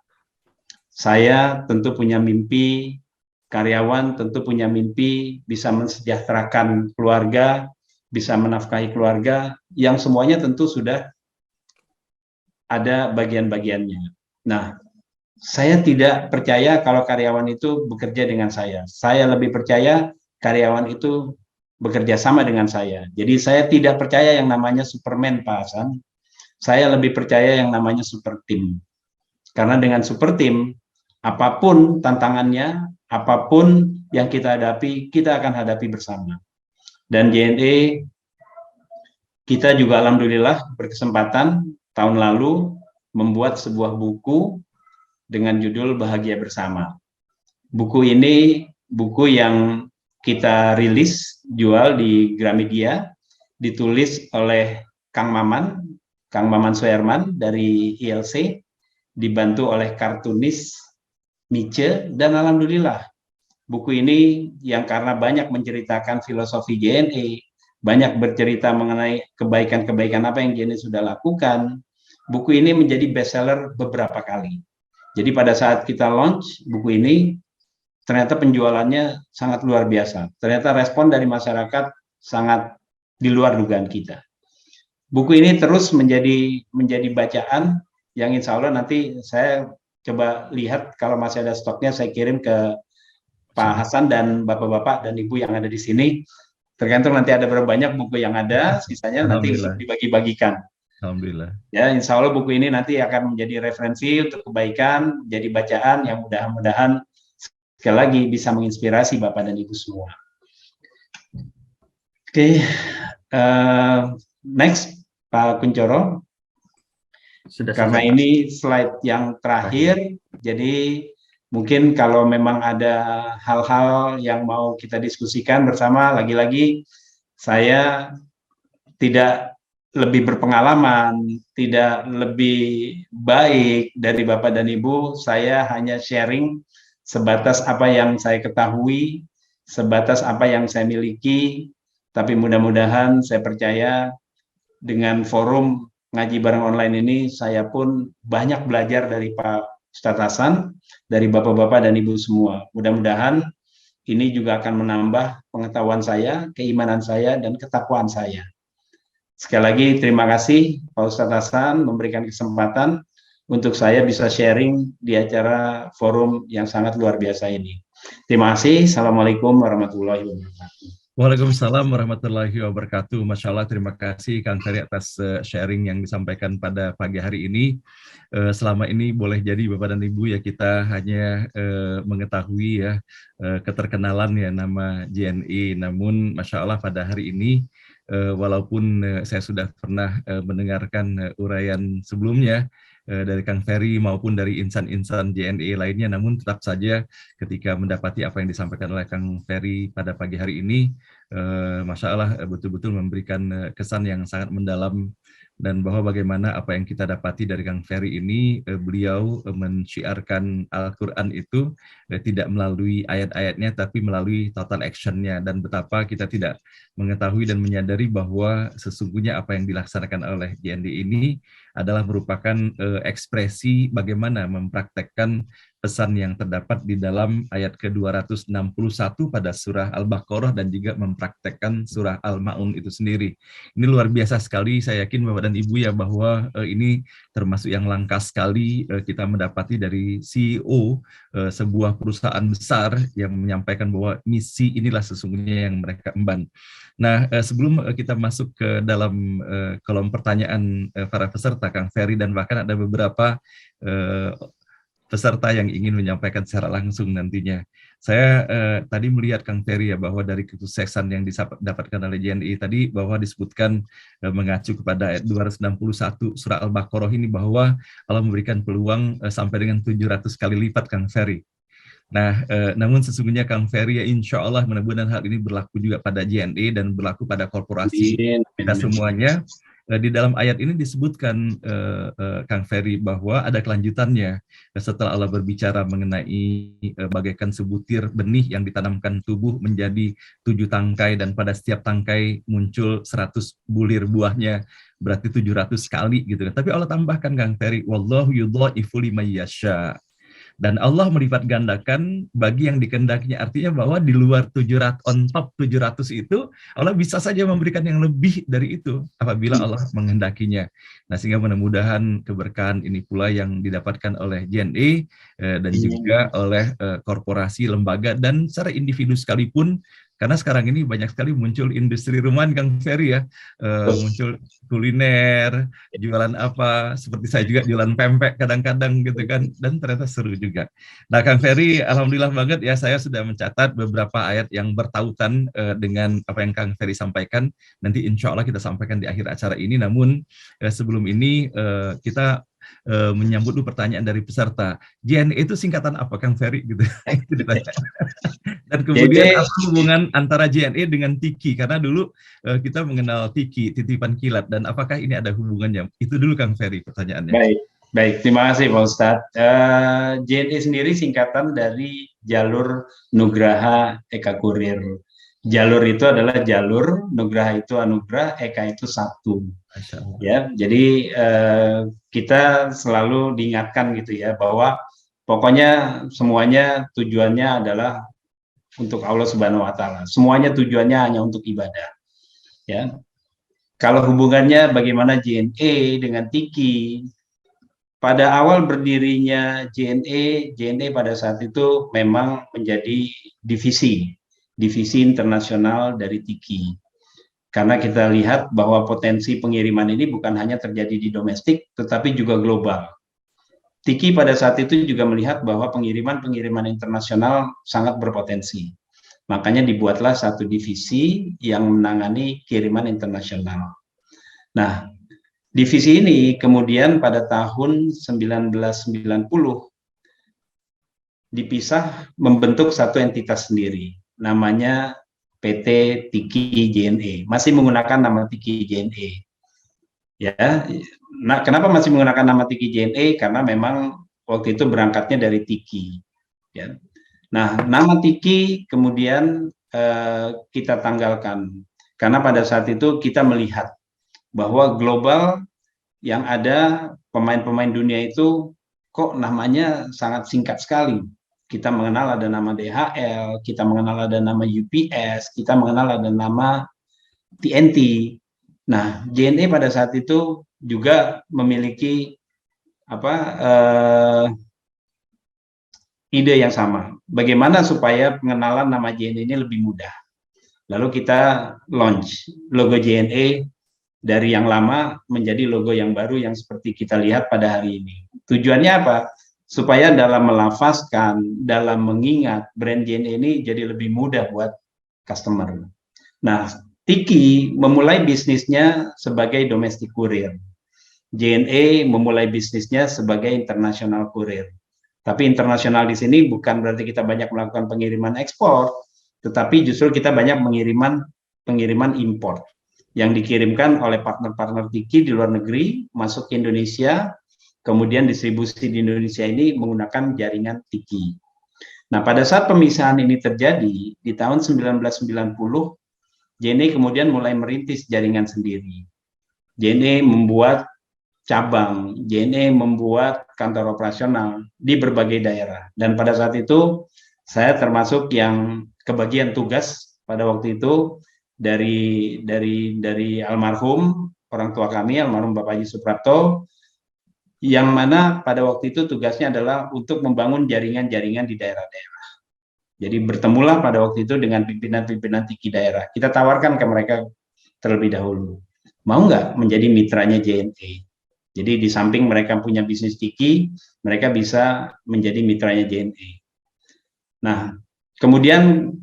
Saya tentu punya mimpi, karyawan tentu punya mimpi, bisa mensejahterakan keluarga, bisa menafkahi keluarga, yang semuanya tentu sudah ada bagian-bagiannya. Nah, saya tidak percaya kalau karyawan itu bekerja dengan saya. Saya lebih percaya karyawan itu bekerja sama dengan saya. Jadi saya tidak percaya yang namanya Superman, Pak Hasan. Saya lebih percaya yang namanya super team. Karena dengan super team, apapun tantangannya, apapun yang kita hadapi, kita akan hadapi bersama. Dan JNE, kita juga alhamdulillah berkesempatan tahun lalu membuat sebuah buku dengan judul Bahagia Bersama. Buku ini buku yang kita rilis, jual di Gramedia, ditulis oleh Kang Maman Soerman dari ILC, dibantu oleh kartunis Mice, dan alhamdulillah buku ini yang karena banyak menceritakan filosofi JNE, banyak bercerita mengenai kebaikan-kebaikan apa yang JNE sudah lakukan, buku ini menjadi bestseller beberapa kali. Jadi pada saat kita launch buku ini, ternyata penjualannya sangat luar biasa. Ternyata respon dari masyarakat sangat di luar dugaan kita. Buku ini terus menjadi bacaan yang insya Allah nanti saya coba lihat kalau masih ada stoknya, saya kirim ke Pak Hasan dan Bapak-Bapak dan Ibu yang ada di sini. Tergantung nanti ada berapa banyak buku yang ada, sisanya nanti dibagi-bagikan. Alhamdulillah. Ya, insya Allah buku ini nanti akan menjadi referensi untuk kebaikan, jadi bacaan yang mudah-mudahan sekali lagi bisa menginspirasi Bapak dan Ibu semua. Oke, next Pak Kunchoro. Karena ini slide yang terakhir, jadi mungkin kalau memang ada hal-hal yang mau kita diskusikan bersama, lagi-lagi saya tidak lebih berpengalaman, tidak lebih baik dari Bapak dan Ibu, saya hanya sharing sebatas apa yang saya ketahui, sebatas apa yang saya miliki, tapi mudah-mudahan saya percaya dengan forum ngaji bareng online ini, saya pun banyak belajar dari Pak Ustadz Hasan, dari Bapak-Bapak dan Ibu semua. Mudah-mudahan ini juga akan menambah pengetahuan saya, keimanan saya, dan ketakwaan saya. Sekali lagi terima kasih Pak Ustadz Hasan memberikan kesempatan untuk saya bisa sharing di acara forum yang sangat luar biasa ini. Terima kasih. Assalamualaikum warahmatullahi wabarakatuh. Waalaikumsalam warahmatullahi wabarakatuh. Masya Allah, terima kasih Kang Ferry atas sharing yang disampaikan pada pagi hari ini. Selama ini boleh jadi Bapak dan Ibu ya kita hanya mengetahui ya keterkenalan ya nama JNE. Namun Masya Allah pada hari ini walaupun saya sudah pernah mendengarkan uraian sebelumnya dari Kang Ferry maupun dari insan-insan JNE lainnya, namun tetap saja ketika mendapati apa yang disampaikan oleh Kang Ferry pada pagi hari ini, Masya Allah betul-betul memberikan kesan yang sangat mendalam dan bahwa bagaimana apa yang kita dapati dari Kang Ferry ini, beliau mensyiarkan Al-Quran itu tidak melalui ayat-ayatnya, tapi melalui total action-nya, dan betapa kita tidak mengetahui dan menyadari bahwa sesungguhnya apa yang dilaksanakan oleh JND ini adalah merupakan ekspresi bagaimana mempraktekkan pesan yang terdapat di dalam ayat ke-261 pada surah Al-Baqarah dan juga mempraktekkan surah Al-Ma'un itu sendiri. Ini luar biasa sekali, saya yakin Bapak dan Ibu ya, bahwa ini termasuk yang langka sekali kita mendapati dari CEO sebuah perusahaan besar yang menyampaikan bahwa misi inilah sesungguhnya yang mereka emban. Nah, sebelum kita masuk ke dalam kolom pertanyaan para peserta, Kang Ferry, dan bahkan ada beberapa peserta yang ingin menyampaikan secara langsung nantinya. Saya tadi melihat Kang Ferry ya, bahwa dari kesuksesan yang didapatkan oleh JNI tadi, bahwa disebutkan mengacu kepada ayat 261 surah Al-Baqarah ini, bahwa Allah memberikan peluang sampai dengan 700 kali lipat, Kang Ferry. Nah, namun sesungguhnya Kang Ferry ya, insya Allah mudah-mudahan hal ini berlaku juga pada JNE dan berlaku pada korporasi kita semuanya. Di dalam ayat ini disebutkan Kang Ferry bahwa ada kelanjutannya setelah Allah berbicara mengenai bagaikan sebutir benih yang ditanamkan tubuh menjadi 7 tangkai dan pada setiap tangkai muncul 100 bulir buahnya, berarti 700 kali gitu. Tapi Allah tambahkan Kang Ferry, wallahu yudha'ifu liman yasha. Dan Allah melipat gandakan bagi yang dikehendakinya. Artinya bahwa di luar 700, on top 700 itu, Allah bisa saja memberikan yang lebih dari itu apabila Allah menghendakinya. Nah, sehingga mudah-mudahan keberkahan ini pula yang didapatkan oleh JNE dan juga oleh korporasi, lembaga, dan secara individu sekalipun, karena sekarang ini banyak sekali muncul industri rumahan, Kang Ferry ya, muncul kuliner, jualan apa, seperti saya juga jualan pempek kadang-kadang gitu kan, dan ternyata seru juga. Nah, Kang Ferry, alhamdulillah banget ya, saya sudah mencatat beberapa ayat yang bertautan dengan apa yang Kang Ferry sampaikan. Nanti insya Allah kita sampaikan di akhir acara ini, namun sebelum ini kita menyambut dulu pertanyaan dari peserta. JNE itu singkatan apa, Kang Ferry? Gitu. Itu ditanya. Dan kemudian apa hubungan antara JNE dengan Tiki? Karena dulu kita mengenal Tiki, titipan kilat, dan apakah ini ada hubungannya? Itu dulu Kang Ferry pertanyaannya. Baik, terima kasih Pak Ustadz. JNE sendiri singkatan dari Jalur Nugraha Eka Kurir. Jalur itu adalah jalur, Nugraha itu anugerah, Eka itu satu. Ya, jadi kita selalu diingatkan gitu ya, bahwa pokoknya semuanya tujuannya adalah untuk Allah Subhanahu wa Ta'ala. Semuanya tujuannya hanya untuk ibadah. Ya. Kalau hubungannya bagaimana JNE dengan Tiki, pada awal berdirinya JNE pada saat itu memang menjadi divisi internasional dari Tiki. Karena kita lihat bahwa potensi pengiriman ini bukan hanya terjadi di domestik, tetapi juga global. Tiki pada saat itu juga melihat bahwa pengiriman internasional sangat berpotensi. Makanya dibuatlah satu divisi yang menangani kiriman internasional. Nah, divisi ini kemudian pada tahun 1990 dipisah membentuk satu entitas sendiri, namanya PT Tiki JNE, masih menggunakan nama Tiki JNE. Ya, nah kenapa masih menggunakan nama Tiki JNE? Karena memang waktu itu berangkatnya dari Tiki. Ya. Nah, nama Tiki kemudian kita tanggalkan karena pada saat itu kita melihat bahwa global yang ada pemain-pemain dunia itu kok namanya sangat singkat sekali. Kita mengenal ada nama DHL, kita mengenal ada nama UPS, kita mengenal ada nama TNT. Nah, JNE pada saat itu juga memiliki ide yang sama. Bagaimana supaya pengenalan nama JNE ini lebih mudah. Lalu kita launch logo JNE dari yang lama menjadi logo yang baru yang seperti kita lihat pada hari ini. Tujuannya apa? Supaya dalam melafazkan, dalam mengingat brand JNE ini jadi lebih mudah buat customer. Nah, Tiki memulai bisnisnya sebagai domestic courier. JNE memulai bisnisnya sebagai international courier. Tapi internasional di sini bukan berarti kita banyak melakukan pengiriman ekspor, tetapi justru kita banyak pengiriman import. yang dikirimkan oleh partner-partner Tiki di luar negeri masuk ke Indonesia, kemudian distribusi di Indonesia ini menggunakan jaringan Tiki. Nah, pada saat pemisahan ini terjadi di tahun 1990, JNE kemudian mulai merintis jaringan sendiri. JNE membuat cabang, JNE membuat kantor operasional di berbagai daerah. Dan pada saat itu saya termasuk yang kebagian tugas pada waktu itu dari almarhum orang tua kami, almarhum Bapak Haji Suprapto, yang mana pada waktu itu tugasnya adalah untuk membangun jaringan-jaringan di daerah-daerah. Jadi bertemulah pada waktu itu dengan pimpinan-pimpinan Tiki daerah. Kita tawarkan ke mereka terlebih dahulu, mau nggak menjadi mitranya JNE? Jadi di samping mereka punya bisnis Tiki, mereka bisa menjadi mitranya JNE. Nah, kemudian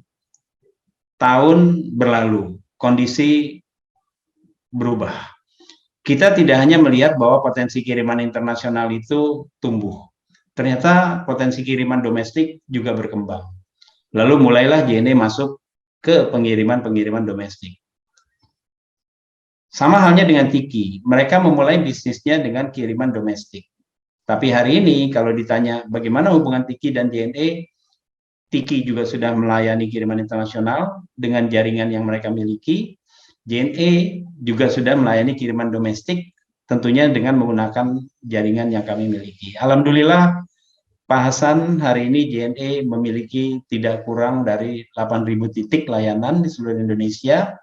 tahun berlalu, kondisi berubah. Kita tidak hanya melihat bahwa potensi kiriman internasional itu tumbuh. Ternyata potensi kiriman domestik juga berkembang. Lalu mulailah JNE masuk ke pengiriman-pengiriman domestik. Sama halnya dengan Tiki, mereka memulai bisnisnya dengan kiriman domestik. Tapi hari ini kalau ditanya bagaimana hubungan Tiki dan JNE, Tiki juga sudah melayani kiriman internasional dengan jaringan yang mereka miliki. JNE juga sudah melayani kiriman domestik, tentunya dengan menggunakan jaringan yang kami miliki. Alhamdulillah, Pak Hasan, hari ini JNE memiliki tidak kurang dari 8.000 titik layanan di seluruh Indonesia,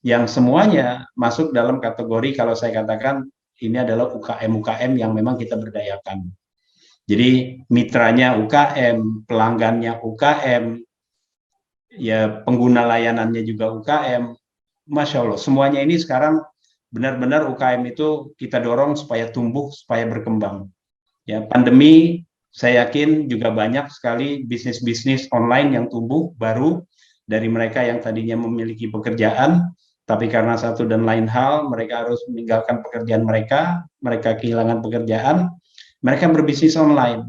yang semuanya masuk dalam kategori kalau saya katakan ini adalah UKM-UKM yang memang kita berdayakan. Jadi mitranya UKM, pelanggannya UKM, ya pengguna layanannya juga UKM. Masya Allah, semuanya ini sekarang benar-benar UKM itu kita dorong supaya tumbuh, supaya berkembang. Ya, pandemi saya yakin juga banyak sekali bisnis-bisnis online yang tumbuh baru dari mereka yang tadinya memiliki pekerjaan, tapi karena satu dan lain hal mereka harus meninggalkan pekerjaan mereka kehilangan pekerjaan, mereka berbisnis online.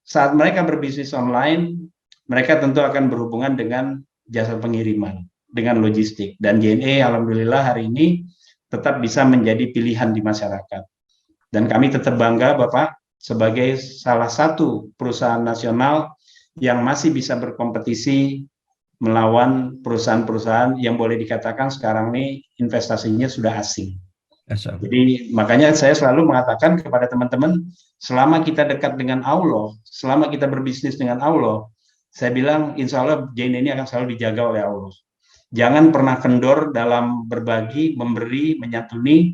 Saat mereka berbisnis online, mereka tentu akan berhubungan dengan jasa pengiriman, dengan logistik. Dan JNE alhamdulillah hari ini tetap bisa menjadi pilihan di masyarakat. Dan kami tetap bangga Bapak sebagai salah satu perusahaan nasional yang masih bisa berkompetisi melawan perusahaan-perusahaan yang boleh dikatakan sekarang ini investasinya sudah asing. Jadi makanya saya selalu mengatakan kepada teman-teman, selama kita dekat dengan Allah, selama kita berbisnis dengan Allah, saya bilang insya Allah JNE ini akan selalu dijaga oleh Allah. Jangan pernah kendor dalam berbagi, memberi, menyantuni,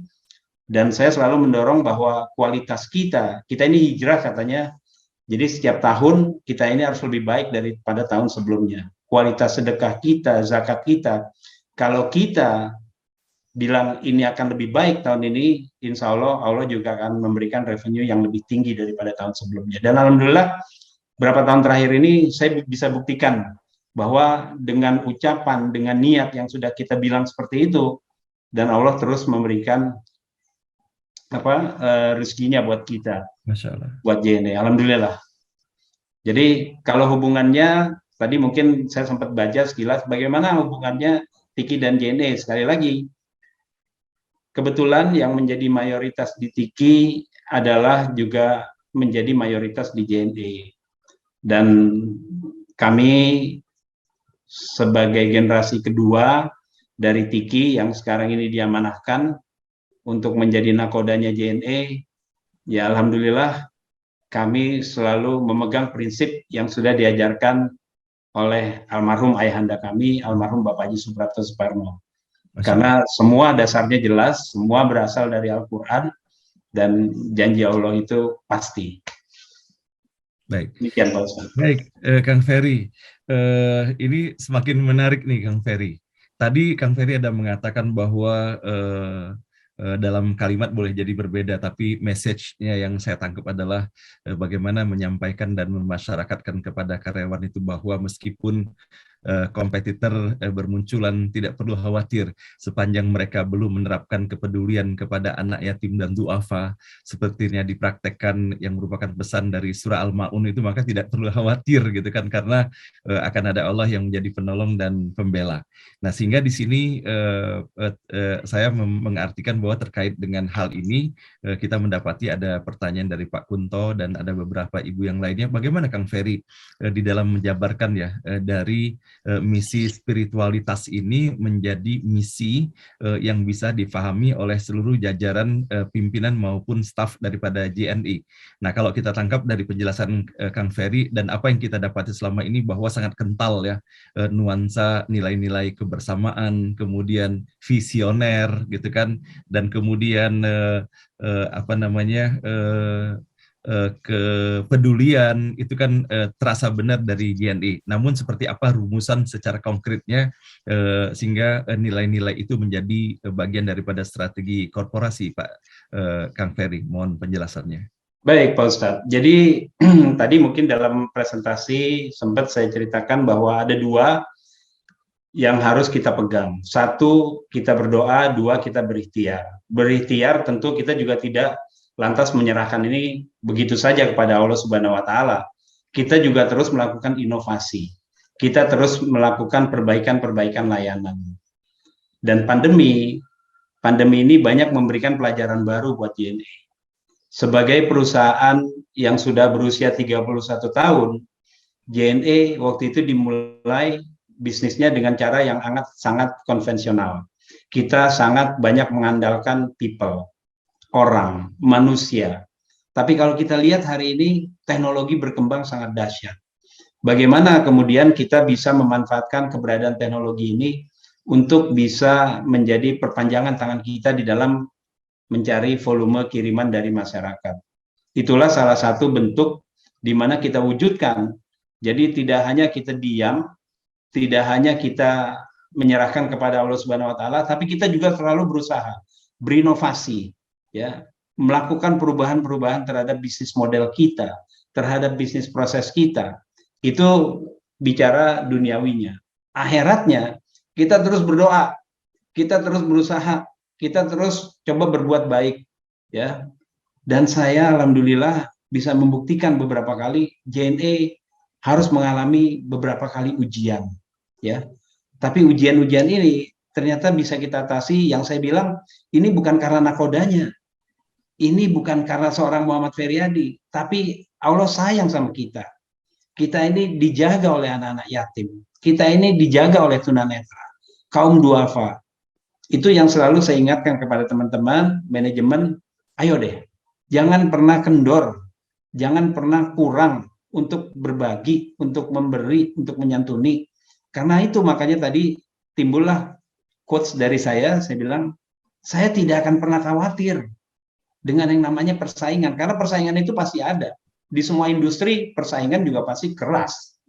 dan saya selalu mendorong bahwa kualitas kita ini hijrah katanya, jadi setiap tahun kita ini harus lebih baik daripada tahun sebelumnya. Kualitas sedekah kita, zakat kita, kalau kita bilang ini akan lebih baik tahun ini, insya Allah Allah juga akan memberikan revenue yang lebih tinggi daripada tahun sebelumnya. Dan alhamdulillah beberapa tahun terakhir ini saya bisa buktikan bahwa dengan ucapan, dengan niat yang sudah kita bilang seperti itu, dan Allah terus memberikan rezekinya buat kita, buat JNE. Alhamdulillah. Jadi kalau hubungannya tadi mungkin saya sempat baca sekilas bagaimana hubungannya Tiki dan JNE. Sekali lagi, kebetulan yang menjadi mayoritas di Tiki adalah juga menjadi mayoritas di JNE. Dan kami sebagai generasi kedua dari Tiki yang sekarang ini diamanahkan untuk menjadi nakodanya JNE, ya alhamdulillah kami selalu memegang prinsip yang sudah diajarkan oleh almarhum ayahanda kami, almarhum Bapak Haji Suprapto Suparno. Karena semua dasarnya jelas, semua berasal dari Al-Quran, dan janji Allah itu pasti. Baik. Demikian Pak Ustaz. Baik, Kang Ferry. Ini semakin menarik nih Kang Ferry. Tadi Kang Ferry ada mengatakan bahwa dalam kalimat boleh jadi berbeda, tapi message-nya yang saya tangkap adalah bagaimana menyampaikan dan memasyarakatkan kepada karyawan itu bahwa meskipun kompetitor bermunculan, tidak perlu khawatir sepanjang mereka belum menerapkan kepedulian kepada anak yatim dan duafa sepertinya dipraktekkan yang merupakan pesan dari surah Al-Maun itu, maka tidak perlu khawatir gitu kan, karena akan ada Allah yang menjadi penolong dan pembela. Nah, sehingga di sini saya mengartikan bahwa terkait dengan hal ini kita mendapati ada pertanyaan dari Pak Kunto dan ada beberapa ibu yang lainnya. Bagaimana Kang Ferry di dalam menjabarkan ya dari misi spiritualitas ini menjadi misi yang bisa difahami oleh seluruh jajaran pimpinan maupun staf daripada JNI. Nah, kalau kita tangkap dari penjelasan Kang Ferry dan apa yang kita dapati selama ini bahwa sangat kental ya nuansa nilai-nilai kebersamaan, kemudian visioner gitu kan, dan kemudian kepedulian itu kan terasa benar dari JNI. Namun seperti apa rumusan secara konkretnya sehingga nilai-nilai itu menjadi bagian daripada strategi korporasi, Pak Kang Ferry? Mohon penjelasannya. Baik, Pak Ustadz. Jadi tadi mungkin dalam presentasi sempat saya ceritakan bahwa ada dua yang harus kita pegang. Satu, kita berdoa. Dua, kita berikhtiar. Berikhtiar tentu kita juga tidak lantas menyerahkan ini begitu saja kepada Allah Subhanahu wa Ta'ala. Kita juga terus melakukan inovasi. Kita terus melakukan perbaikan-perbaikan layanan. Dan pandemi ini banyak memberikan pelajaran baru buat JNE. Sebagai perusahaan yang sudah berusia 31 tahun, JNE waktu itu dimulai bisnisnya dengan cara yang sangat konvensional. Kita sangat banyak mengandalkan people, orang, manusia. Tapi kalau kita lihat hari ini, teknologi berkembang sangat dahsyat. Bagaimana kemudian kita bisa memanfaatkan keberadaan teknologi ini untuk bisa menjadi perpanjangan tangan kita di dalam mencari volume kiriman dari masyarakat. Itulah salah satu bentuk di mana kita wujudkan. Jadi tidak hanya kita diam, tidak hanya kita menyerahkan kepada Allah Subhanahu wa Ta'ala, tapi kita juga selalu berusaha berinovasi, ya, melakukan perubahan-perubahan terhadap bisnis model kita, terhadap bisnis proses kita. Itu bicara duniawinya. Akhiratnya kita terus berdoa, kita terus berusaha, kita terus coba berbuat baik, ya. Dan saya alhamdulillah bisa membuktikan beberapa kali JNE harus mengalami beberapa kali ujian, ya. Tapi ujian-ujian ini ternyata bisa kita atasi. Yang saya bilang ini bukan karena nakodanya, ini bukan karena seorang Muhammad Feryadi, tapi Allah sayang sama kita. Kita ini dijaga oleh anak-anak yatim, kita ini dijaga oleh tunanetra, kaum duafa. Itu yang selalu saya ingatkan kepada teman-teman manajemen, ayo deh, jangan pernah kendor, jangan pernah kurang untuk berbagi, untuk memberi, untuk menyantuni. Karena itu makanya tadi timbullah quotes dari saya bilang, saya tidak akan pernah khawatir dengan yang namanya persaingan, karena persaingan itu pasti ada. Di semua industri persaingan juga pasti keras.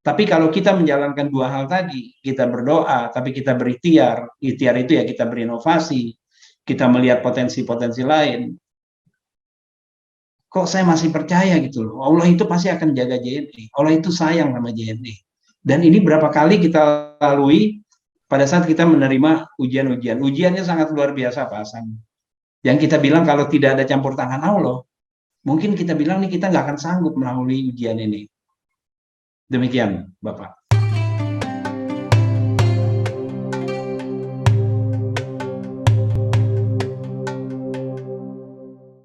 Tapi kalau kita menjalankan dua hal tadi, kita berdoa, tapi kita berikhtiar. Ikhtiar itu ya kita berinovasi, kita melihat potensi-potensi lain. Kok saya masih percaya gitu loh, Allah itu pasti akan jaga JNE, Allah itu sayang sama JNE. Dan ini berapa kali kita lalui pada saat kita menerima ujian-ujian. Ujiannya sangat luar biasa, Pak Hasan. Yang kita bilang kalau tidak ada campur tangan Allah, mungkin kita bilang nih kita nggak akan sanggup melalui ujian ini. Demikian, Bapak.